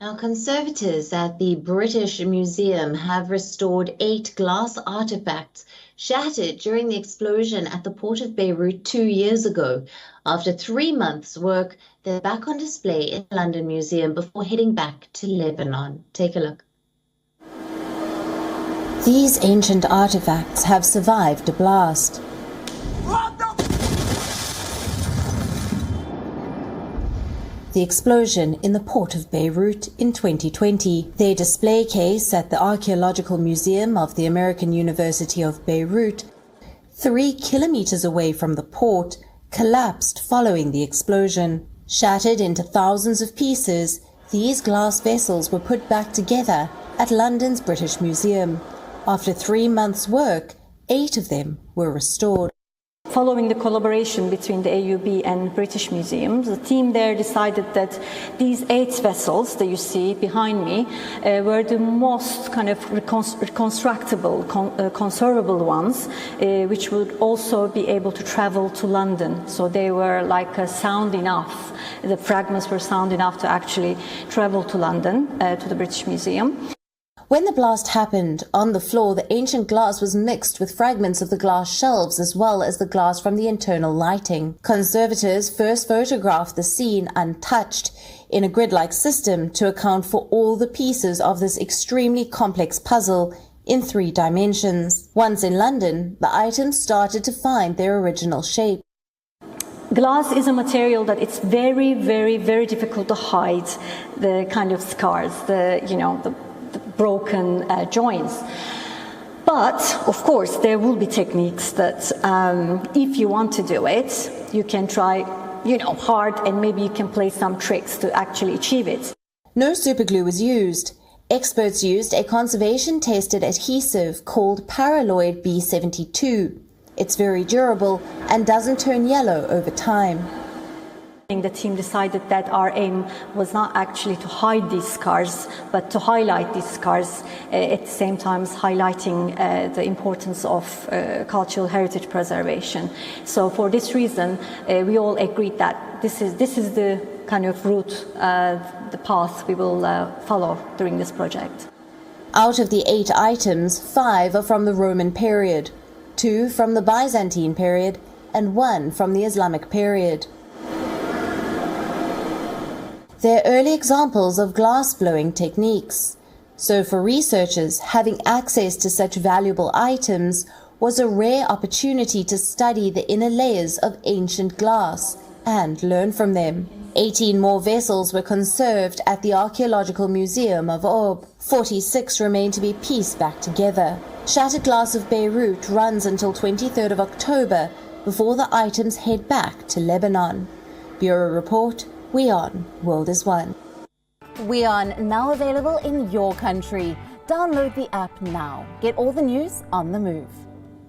Now, conservators at the British Museum have restored 8 glass artifacts shattered during the explosion at the port of Beirut 2 years ago. After 3 months' work, they're back on display in the London Museum before heading back to Lebanon. Take a look. These ancient artifacts have survived a blast. The explosion in the port of Beirut in 2020. Their display case at the Archaeological Museum of the American University of Beirut, 3 kilometers away from the port, collapsed following the explosion. Shattered into thousands of pieces, these glass vessels were put back together at London's British Museum. After 3 months' work, 8 of them were restored. Following the collaboration between the AUB and British Museums, the team there decided that these 8 vessels that you see behind me were the most kind of reconstructible, conservable ones, which would also be able to travel to London. So they were like sound enough, the fragments were sound enough to actually travel to London, to the British Museum. When the blast happened, on the floor, the ancient glass was mixed with fragments of the glass shelves as well as the glass from the internal lighting. Conservators first photographed the scene untouched in a grid-like system to account for all the pieces of this extremely complex puzzle in 3 dimensions. Once in London, the items started to find their original shape. Glass is a material that it's very, very, very difficult to hide the kind of scars, the broken joints. But of course there will be techniques that if you want to do it, you can try hard, and maybe you can play some tricks to actually achieve it. No superglue was used. Experts used a conservation tested adhesive called Paraloid B72. It's very durable and doesn't turn yellow over time. The team decided that our aim was not actually to hide these scars, but to highlight these scars, at the same time highlighting the importance of cultural heritage preservation. So for this reason, we all agreed that this is the kind of route, the path we will follow during this project. Out of the 8 items, 5 are from the Roman period, 2 from the Byzantine period, and 1 from the Islamic period. They're early examples of glass-blowing techniques. So for researchers, having access to such valuable items was a rare opportunity to study the inner layers of ancient glass and learn from them. 18 more vessels were conserved at the Archaeological Museum of Ob. 46 remain to be pieced back together. Shattered Glass of Beirut runs until 23rd of October before the items head back to Lebanon. Bureau Report, WION World is One. WION, now available in your country. Download the app now. Get all the news on the move.